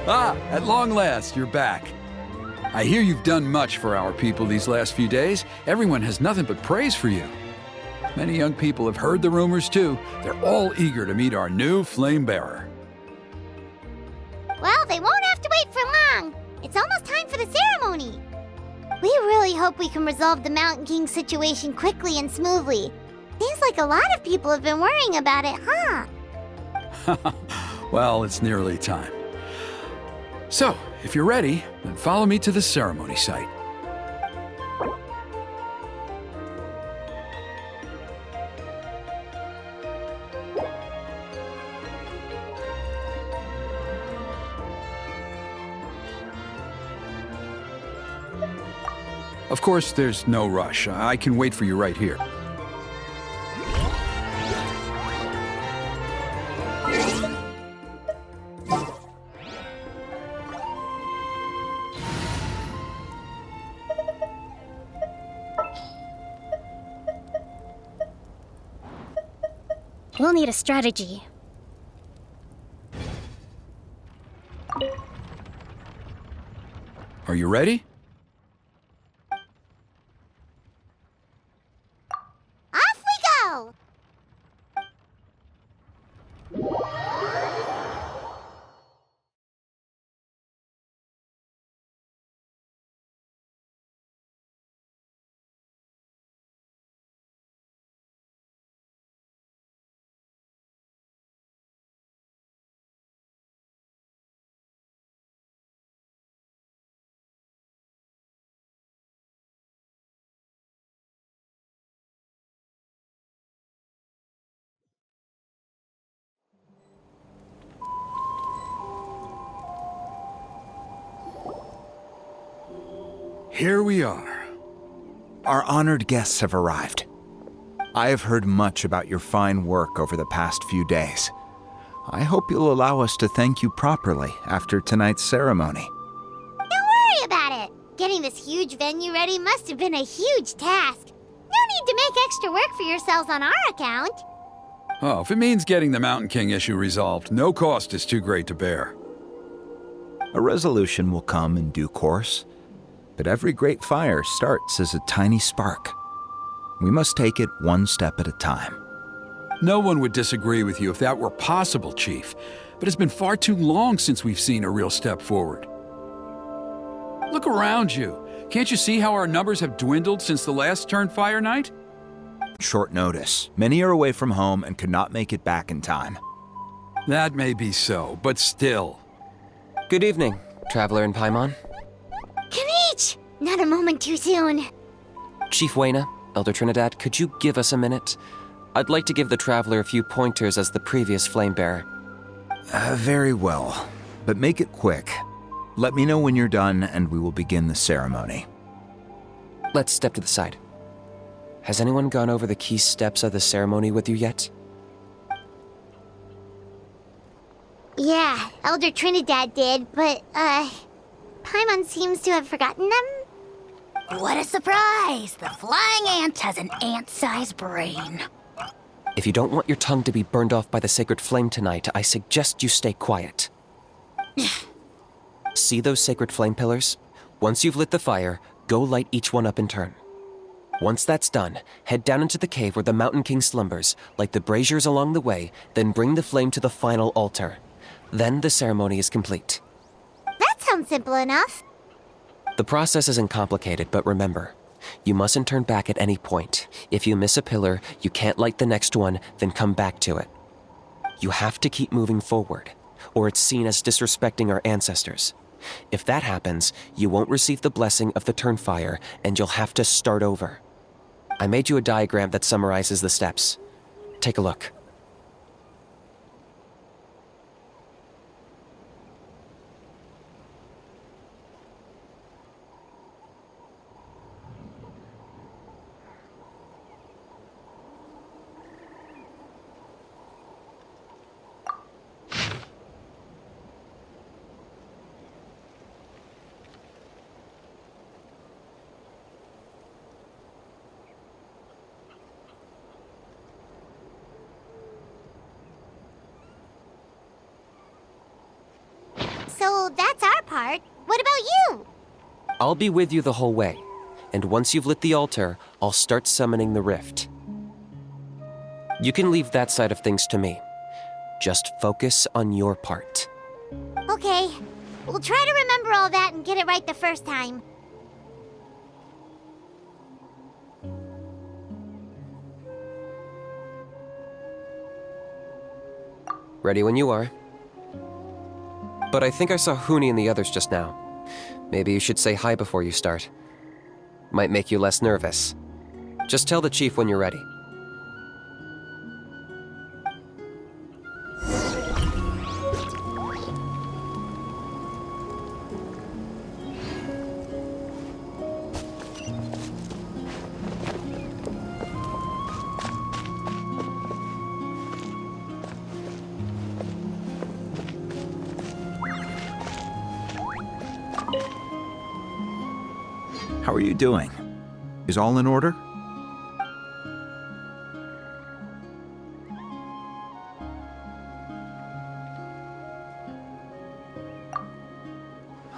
Ah, at long last, you're back. I hear you've done much for our people these last few days. Everyone has nothing but praise for you. Many young people have heard the rumors too. They're all eager to meet our new flame bearer. Well, they won't have to wait for long. It's almost time for the ceremony. We really hope we can resolve the Mountain King situation quickly and smoothly. Seems like a lot of people have been worrying about it, huh? Well, it's nearly time. So, if you're ready, then follow me to the ceremony site. Of course, there's no rush. I can wait for you right here. We'll need a strategy. Are you ready? Off we go! Here we are. Our honored guests have arrived. I have heard much about your fine work over the past few days. I hope you'll allow us to thank you properly after tonight's ceremony. Don't worry about it. Getting this huge venue ready must have been a huge task. No need to make extra work for yourselves on our account. Oh, if it means getting the Mountain King issue resolved, no cost is too great to bear. A resolution will come in due course, but every great fire starts as a tiny spark. We must take it one step at a time. No one would disagree with you if that were possible, Chief, but it's been far too long since we've seen a real step forward. Look around you. Can't you see how our numbers have dwindled since the last Turnfire night? Short notice. Many are away from home and could not make it back in time. That may be so, but still. Good evening, Traveler in Paimon. Kanich! Not a moment too soon. Chief Wayna, Elder Trinidad, could you give us a minute? I'd like to give the Traveler a few pointers as the previous Flamebearer. Very well, but make it quick. Let me know when you're done and we will begin the ceremony. Let's step to the side. Has anyone gone over the key steps of the ceremony with you yet? Yeah, Elder Trinidad did, but, Paimon seems to have forgotten them? What a surprise! The flying ant has an ant-sized brain. If you don't want your tongue to be burned off by the sacred flame tonight, I suggest you stay quiet. See those sacred flame pillars? Once you've lit the fire, go light each one up in turn. Once that's done, head down into the cave where the Mountain King slumbers, light the braziers along the way, then bring the flame to the final altar. Then the ceremony is complete. That sounds simple enough. The process isn't complicated, but remember, you mustn't turn back at any point. If you miss a pillar, you can't light the next one, then come back to it. You have to keep moving forward, or it's seen as disrespecting our ancestors. If that happens, you won't receive the blessing of the Turnfire, and you'll have to start over. I made you a diagram that summarizes the steps. Take a look. So that's our part. What about you? I'll be with you the whole way, and once you've lit the altar, I'll start summoning the rift. You can leave that side of things to me. Just focus on your part. Okay. We'll try to remember all that and get it right the first time. Ready when you are. But I think I saw Huni and the others just now. Maybe you should say hi before you start. Might make you less nervous. Just tell the chief when you're ready. How are you doing? Is all in order?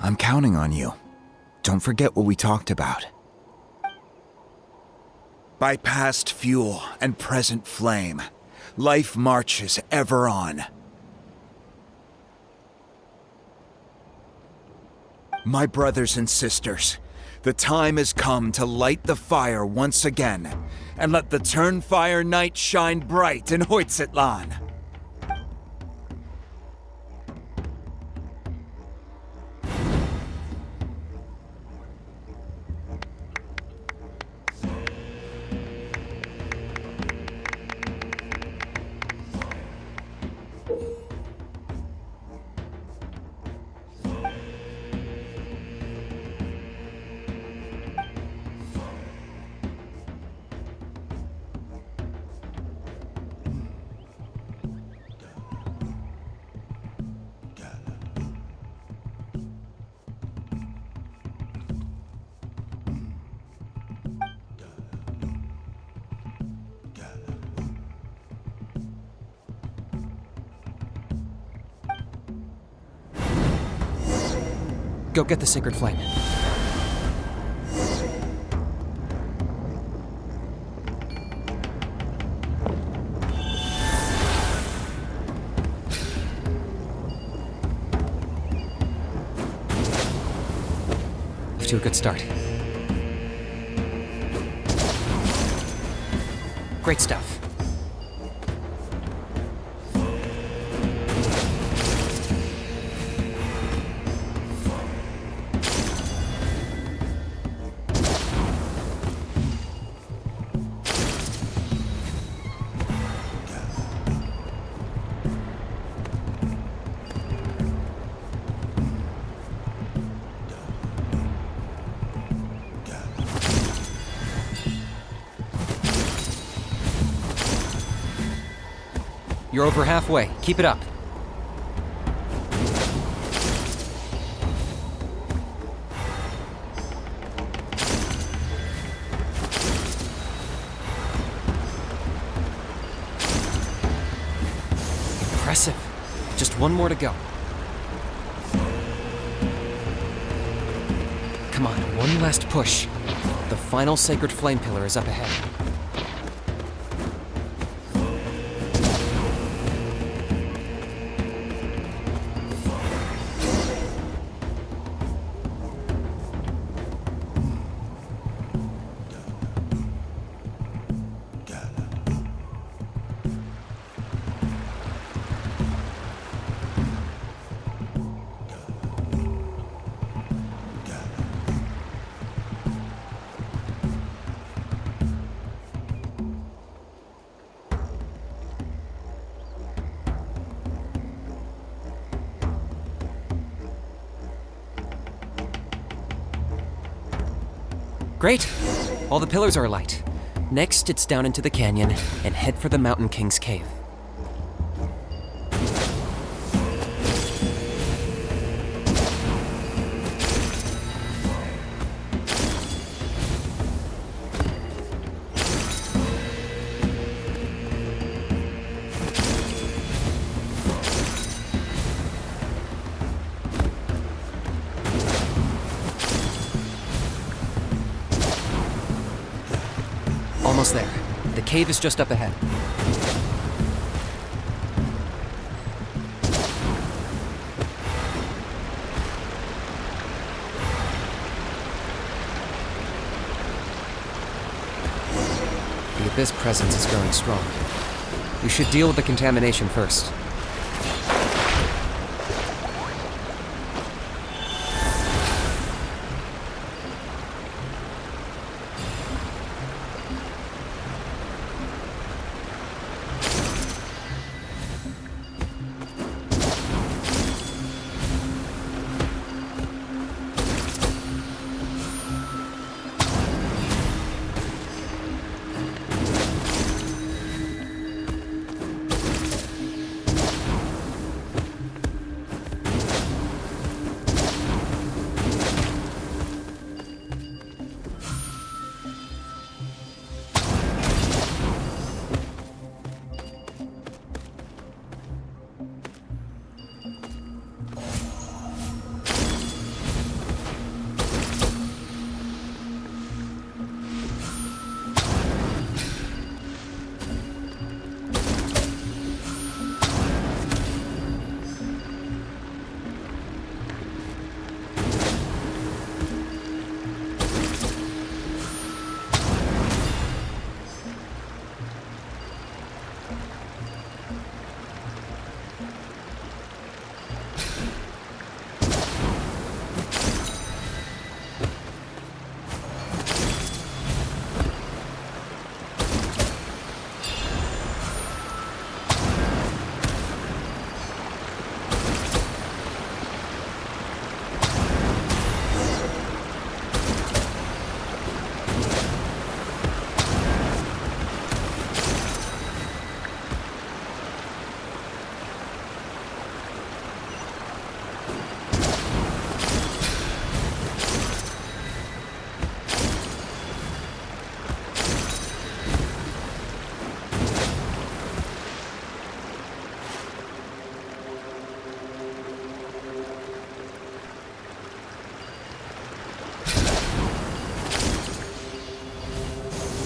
I'm counting on you. Don't forget what we talked about. By past fuel and present flame, life marches ever on. My brothers and sisters, the time has come to light the fire once again, and let the Turnfire night shine bright in Hoytzitlan. Go get the sacred flame. Off to a good start. Great stuff. You're over halfway. Keep it up. Impressive. Just one more to go. Come on, one last push. The final sacred flame pillar is up ahead. Great! All the pillars are alight. Next, it's down into the canyon and head for the Mountain King's cave. almost there. The cave is just up ahead. The Abyss presence is growing strong. We should deal with the contamination first.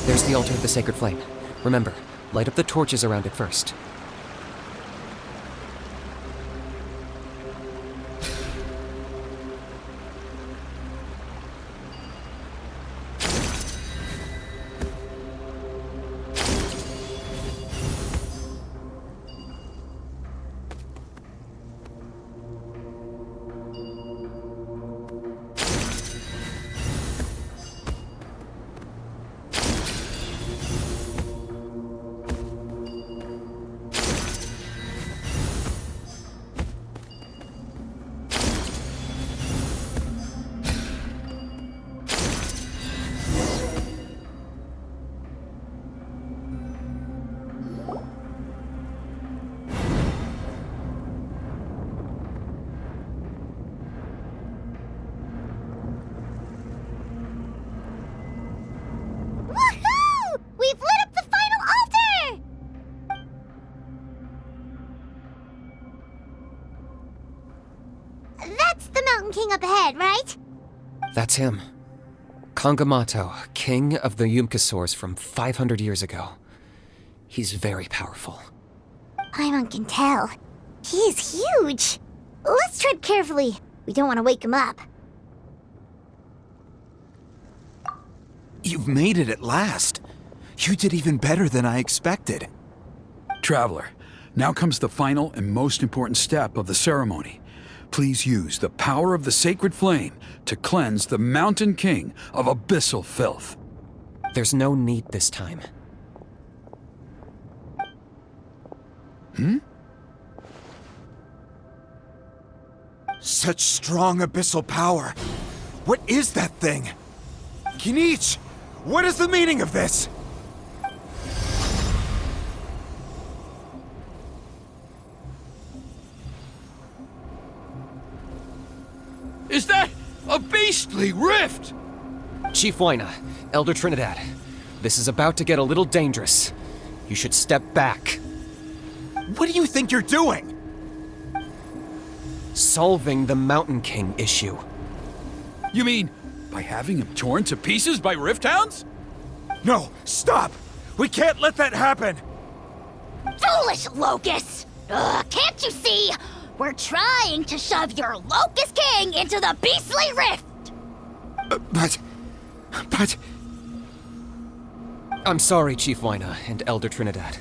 There's the altar of the sacred flame. Remember, light up the torches around it first. Woohoo! We've lit up the final altar! That's the Mountain King up ahead, right? That's him. Kangamato, king of the Yumkasaurs from 500 years ago. He's very powerful. Paimon can tell. He is huge. Let's tread carefully. We don't want to wake him up. You've made it at last. You did even better than I expected. Traveler, now comes the final and most important step of the ceremony. Please use the power of the sacred flame to cleanse the Mountain King of abyssal filth. There's no need this time. Such strong abyssal power. What is that thing? Kinich, what is the meaning of this? Is that a beastly rift? Chief Waina, Elder Trinidad, this is about to get a little dangerous. You should step back. What do you think you're doing? Solving the Mountain King issue. You mean by having him torn to pieces by rift hounds? No, stop! We can't let that happen! Foolish Locust! Can't you see? We're trying to shove your Locust King into the beastly rift! But... I'm sorry, Chief Wyna and Elder Trinidad.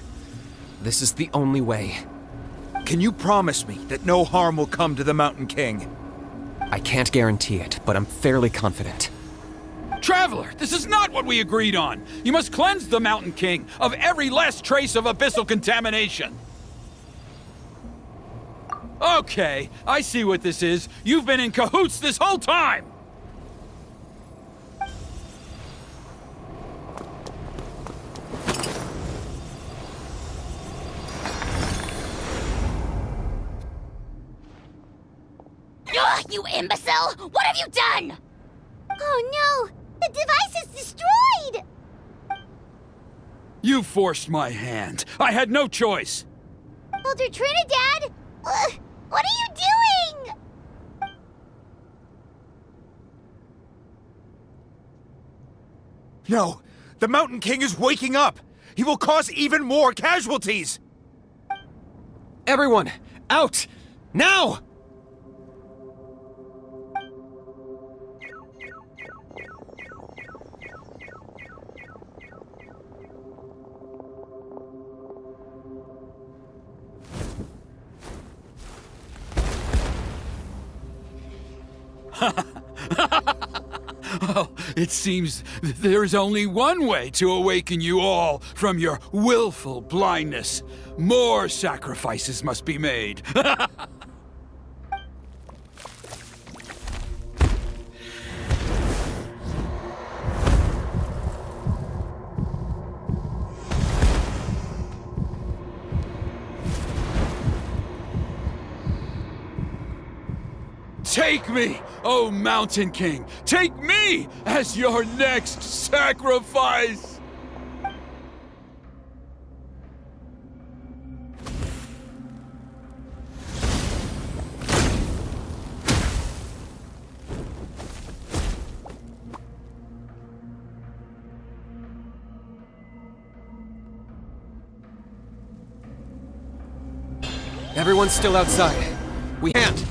This is the only way. Can you promise me that no harm will come to the Mountain King? I can't guarantee it, but I'm fairly confident. Traveler, this is not what we agreed on. You must cleanse the Mountain King of every last trace of abyssal contamination. Okay, I see what this is. You've been in cahoots this whole time! Ugh, you imbecile! What have you done? Oh no! The device is destroyed! You forced my hand. I had no choice. Elder Trinidad! What are you doing? No! The Mountain King is waking up! He will cause even more casualties! Everyone, out! Now! Oh, it seems there is only one way to awaken you all from your willful blindness. More sacrifices must be made. Take me, O Mountain King! Take me as your next sacrifice! Everyone's still outside. We can't.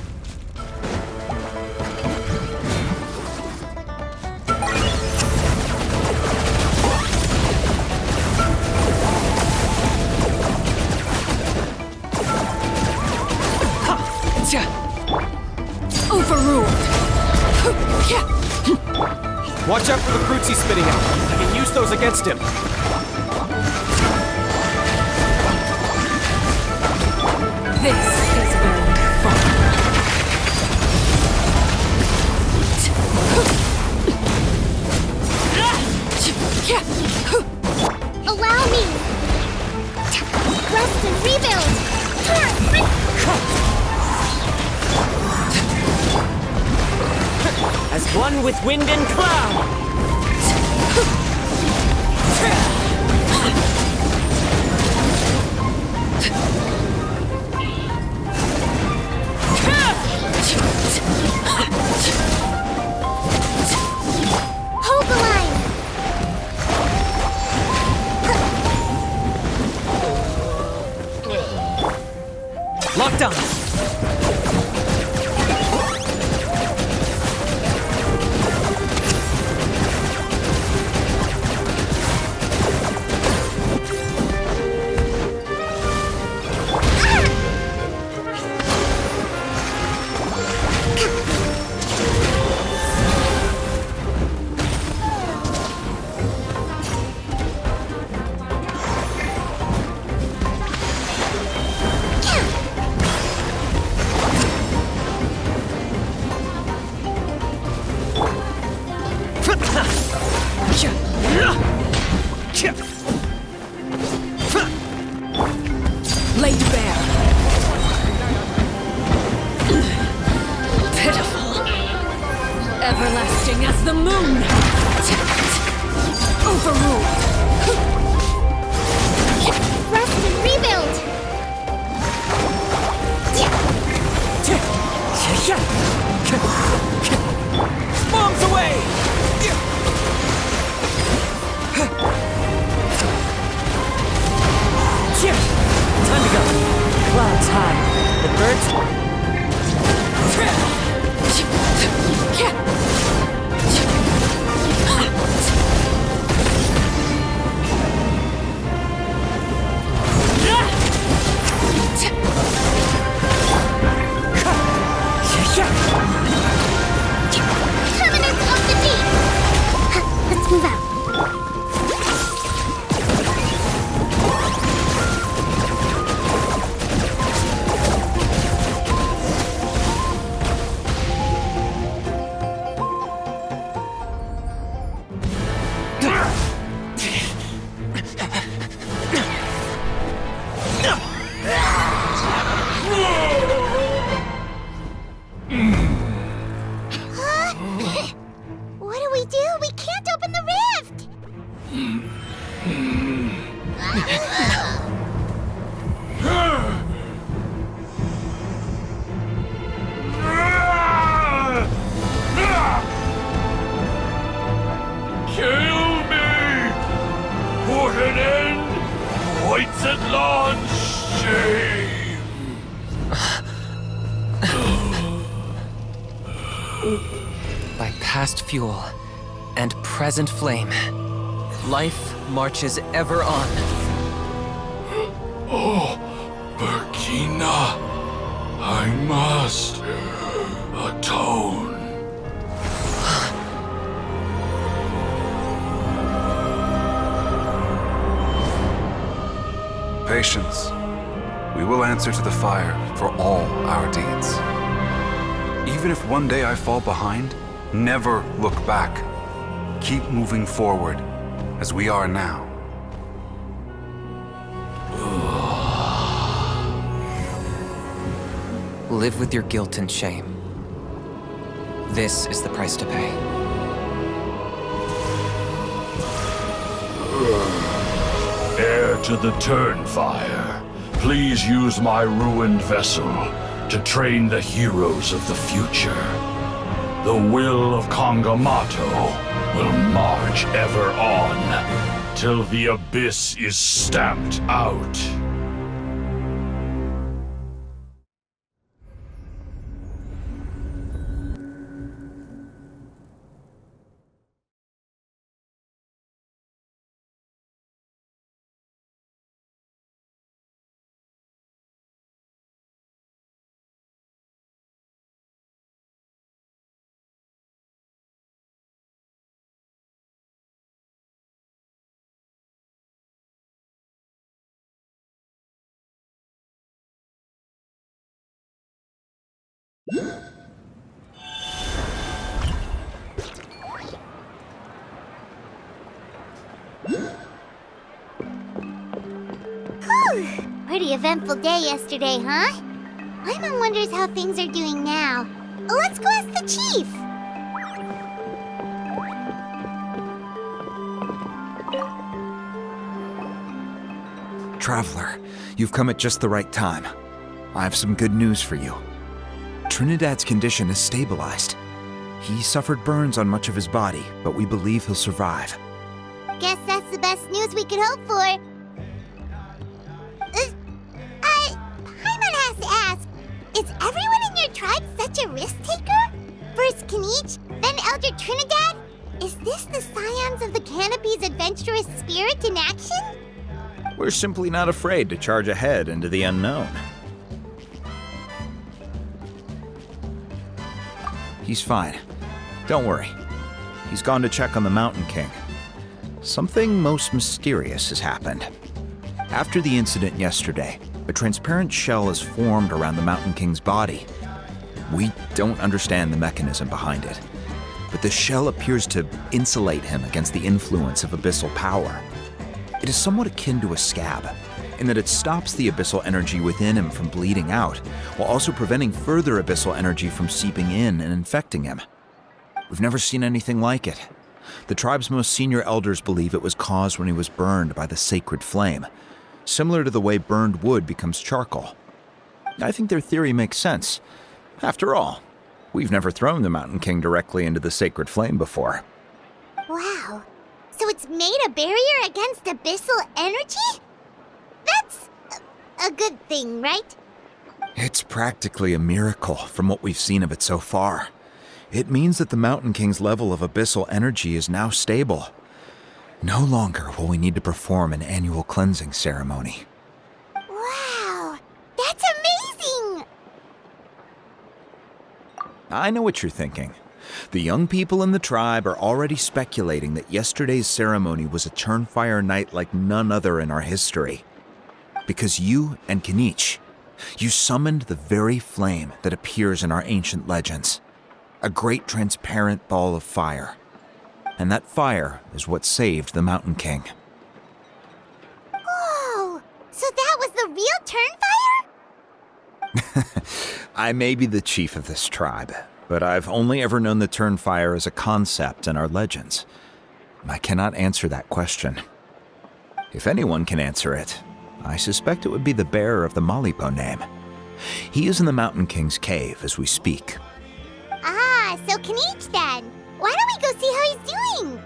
Overruled. Watch out for the fruits he's spitting out. I can use those against him. This is very fun. Allow me! Rest and rebuild! As one with wind and cloud! Hold the line! Locked on. Laid bare. Pitiful. Everlasting as the moon. Overruled. Rest and rebuild! Bombs away! Clouds high. The birds... Terminus of the deep! Let's move out. What do we do? We can't open the rift! Kill me! Put an end to iNatlan's shame! By past fuel and present flame, life marches ever on. Oh, Burkina, I must atone. Patience. We will answer to the fire for all our deeds. Even if one day I fall behind, never look back. Keep moving forward, as we are now. Live with your guilt and shame. This is the price to pay. Heir to the Turnfire, please use my ruined vessel to train the heroes of the future. The will of Kangamato will march ever on, till the abyss is stamped out. Pretty eventful day yesterday, huh? Paimon wonders how things are doing now. Let's go ask the chief! Traveler, you've come at just the right time. I have some good news for you. Trinidad's condition is stabilized. He suffered burns on much of his body, but we believe he'll survive. Guess that's the best news we could hope for. Paimon has to ask, is everyone in your tribe such a risk-taker? First Kinich, then Elder Trinidad? Is this the Scions of the Canopy's adventurous spirit in action? We're simply not afraid to charge ahead into the unknown. He's fine. Don't worry. He's gone to check on the Mountain King. Something most mysterious has happened. After the incident yesterday, a transparent shell is formed around the Mountain King's body. We don't understand the mechanism behind it, but the shell appears to insulate him against the influence of abyssal power. It is somewhat akin to a scab, in that it stops the abyssal energy within him from bleeding out, while also preventing further abyssal energy from seeping in and infecting him. We've never seen anything like it. The tribe's most senior elders believe it was caused when he was burned by the sacred flame, similar to the way burned wood becomes charcoal. I think their theory makes sense. After all, we've never thrown the Mountain King directly into the sacred flame before. Wow. So it's made a barrier against abyssal energy? That's... a good thing, right? It's practically a miracle from what we've seen of it so far. It means that the Mountain King's level of abyssal energy is now stable. No longer will we need to perform an annual cleansing ceremony. Wow, that's amazing! I know what you're thinking. The young people in the tribe are already speculating that yesterday's ceremony was a Turnfire night like none other in our history. Because you and Kinich, you summoned the very flame that appears in our ancient legends. A great transparent ball of fire. And that fire is what saved the Mountain King. Whoa, so that was the real Turnfire? I may be the chief of this tribe, but I've only ever known the Turnfire as a concept in our legends. I cannot answer that question. If anyone can answer it, I suspect it would be the bearer of the Malipo name. He is in the Mountain King's cave as we speak. Ah, so Kinich then. Why don't we go see how he's doing?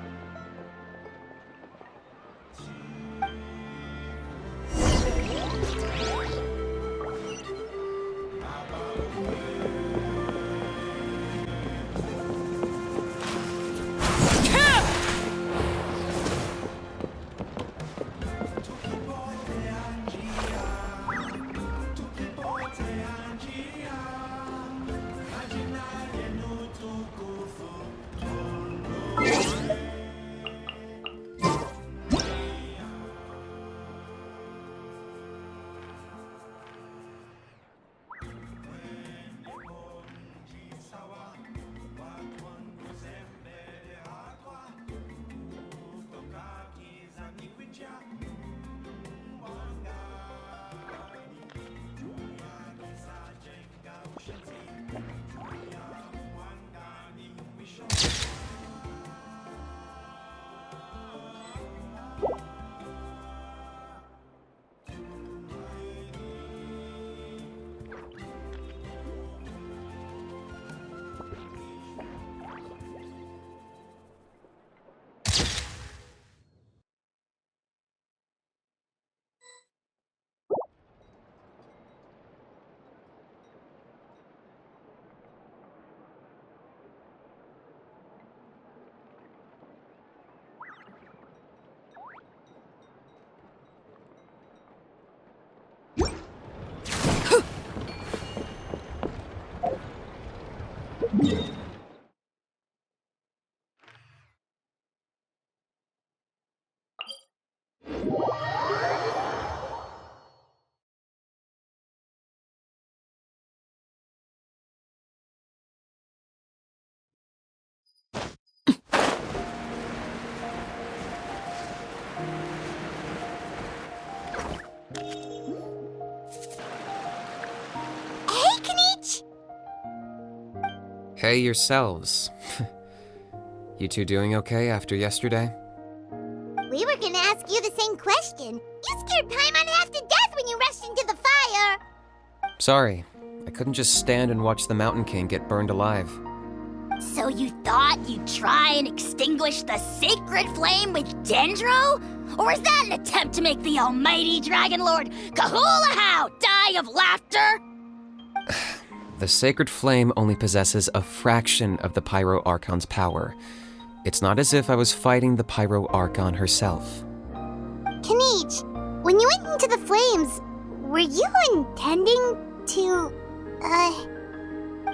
Hey, Kinich! Hey yourselves. You two doing okay after yesterday? We were gonna ask you the same question. You scared Paimon half to death when you rushed into the fire. Sorry, I couldn't just stand and watch the Mountain King get burned alive. So you thought you'd try and extinguish the sacred flame with Dendro? Or is that an attempt to make the almighty Dragon Lord Kahulahow die of laughter? The sacred flame only possesses a fraction of the Pyro Archon's power. It's not as if I was fighting the Pyro Archon herself. Kinich, when you went into the flames, were you intending to,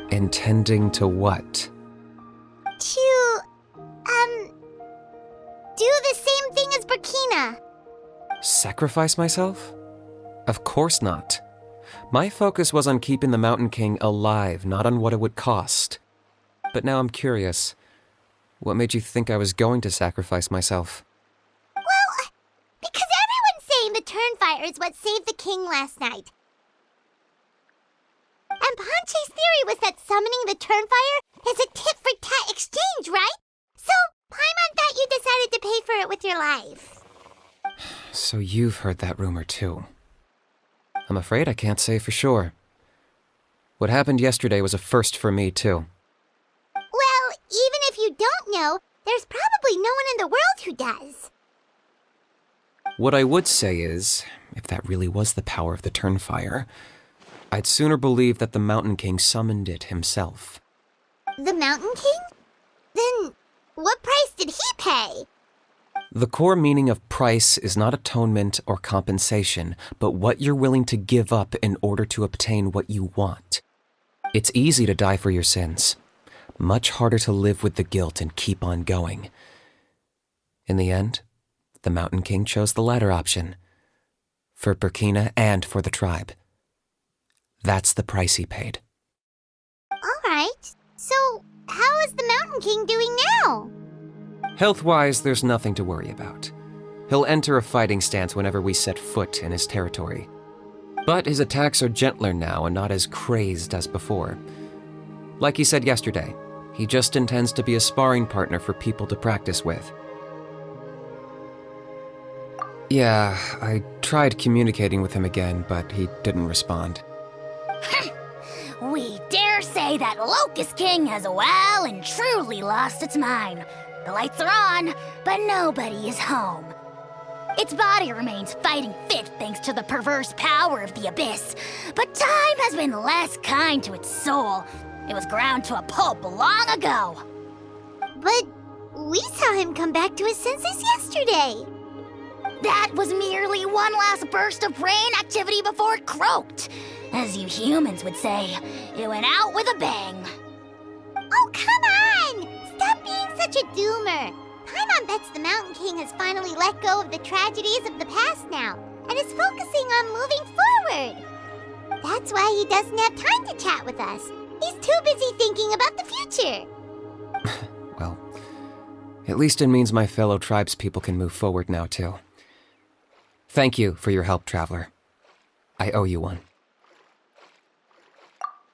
Intending to what? do the same thing as Burkina? Sacrifice myself? Of course not. My focus was on keeping the Mountain King alive, not on what it would cost. But now I'm curious. What made you think I was going to sacrifice myself? Well, because everyone's saying the Turnfire is what saved the king last night. And Ponche's theory was that summoning the Turnfire is a tit-for-tat exchange, right? So, Paimon thought you decided to pay for it with your life. So you've heard that rumor too. I'm afraid I can't say for sure. What happened yesterday was a first for me too. Well, even if you don't know, there's probably no one in the world who does. What I would say is, if that really was the power of the Turnfire, I'd sooner believe that the Mountain King summoned it himself. The Mountain King? Then what price did he pay? The core meaning of price is not atonement or compensation, but what you're willing to give up in order to obtain what you want. It's easy to die for your sins. Much harder to live with the guilt and keep on going. In the end, the Mountain King chose the latter option. For Burkina and for the tribe. That's the price he paid. All right. So, how is the Mountain King doing now? Health-wise, there's nothing to worry about. He'll enter a fighting stance whenever we set foot in his territory. But his attacks are gentler now and not as crazed as before. Like he said yesterday, he just intends to be a sparring partner for people to practice with. Yeah, I tried communicating with him again, but he didn't respond. We dare say that Locust King has well and truly lost its mind. The lights are on, but nobody is home. Its body remains fighting fit thanks to the perverse power of the Abyss, but time has been less kind to its soul. It was ground to a pulp long ago. But we saw him come back to his senses yesterday. That was merely one last burst of brain activity before it croaked. As you humans would say, it went out with a bang. Oh, come on! Stop being such a doomer. Paimon bets the Mountain King has finally let go of the tragedies of the past now, and is focusing on moving forward. That's why he doesn't have time to chat with us. He's too busy thinking about the future. Well, at least it means my fellow tribespeople can move forward now, too. Thank you for your help, Traveler. I owe you one.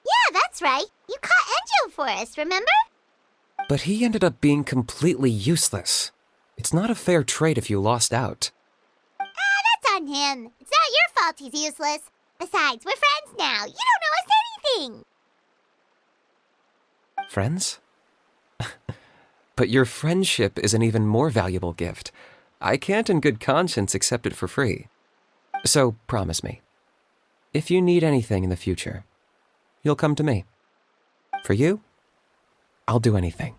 Yeah, that's right. You caught Enjo for us, remember? But he ended up being completely useless. It's not a fair trade if you lost out. That's on him. It's not your fault he's useless. Besides, we're friends now. You don't owe us anything. Friends? But your friendship is an even more valuable gift. I can't in good conscience accept it for free. So promise me, if you need anything in the future, you'll come to me. For you, I'll do anything.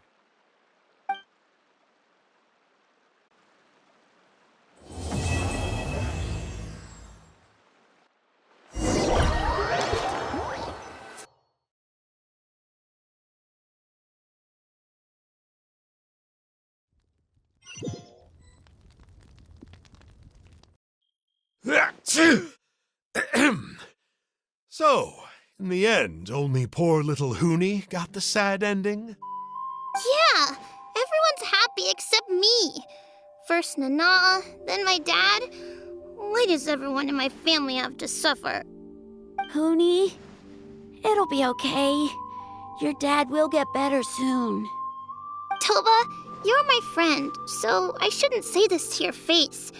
So, in the end, only poor little Hoonie got the sad ending? Yeah, everyone's happy except me. First Nana, then my dad. Why does everyone in my family have to suffer? Hoonie, it'll be okay. Your dad will get better soon. Toba, you're my friend, so I shouldn't say this to your face.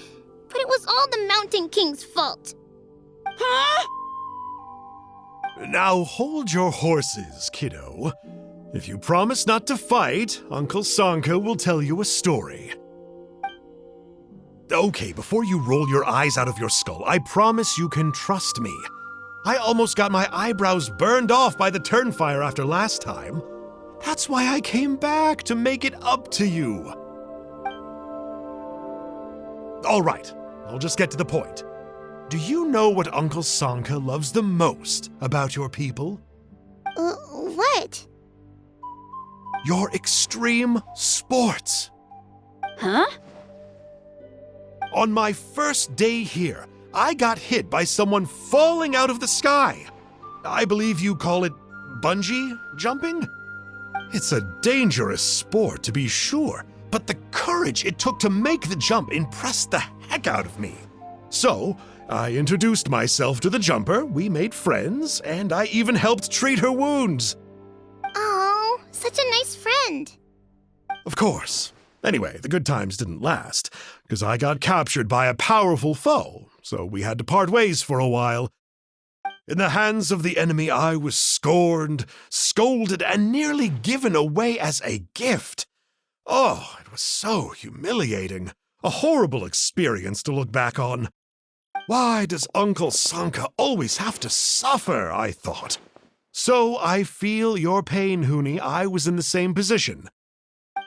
But it was all the Mountain King's fault. Huh? Now hold your horses, kiddo. If you promise not to fight, Uncle Sanka will tell you a story. Okay, before you roll your eyes out of your skull, I promise you can trust me. I almost got my eyebrows burned off by the Turnfire after last time. That's why I came back, to make it up to you. All right, I'll just get to the point. Do you know what Uncle Sanka loves the most about your people? What? Your extreme sports. Huh? On my first day here, I got hit by someone falling out of the sky. I believe you call it bungee jumping? It's a dangerous sport, to be sure, but the courage it took to make the jump impressed the heck out of me. So, I introduced myself to the jumper, we made friends, and I even helped treat her wounds. Oh, such a nice friend. Of course. Anyway, the good times didn't last, because I got captured by a powerful foe, so we had to part ways for a while. In the hands of the enemy, I was scorned, scolded, and nearly given away as a gift. Oh, it was so humiliating. A horrible experience to look back on. Why does Uncle Sanka always have to suffer, I thought. So I feel your pain, Huni. I was in the same position.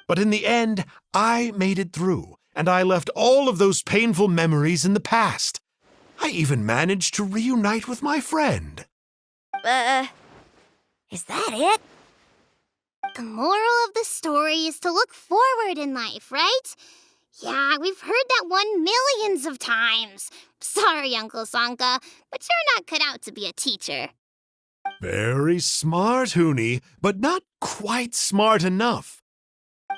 But in the end, I made it through, and I left all of those painful memories in the past. I even managed to reunite with my friend. Is that it? The moral of the story is to look forward in life, right? Yeah, we've heard that one millions of times. Sorry, Uncle Sanka, but you're not cut out to be a teacher. Very smart, Huni, but not quite smart enough.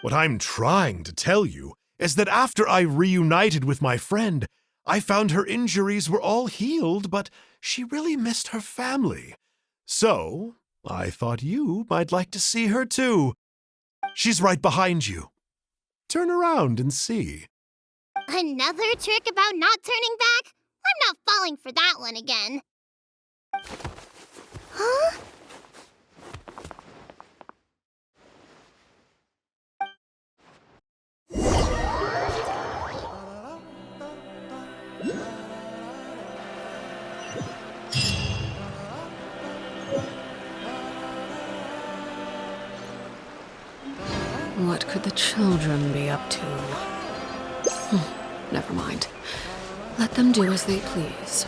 What I'm trying to tell you is that after I reunited with my friend, I found her injuries were all healed, but she really missed her family. So, I thought you might like to see her too. She's right behind you. Turn around and see. Another trick about not turning back? I'm not falling for that one again. Huh? What could the children be up to? Never mind. Let them do as they please.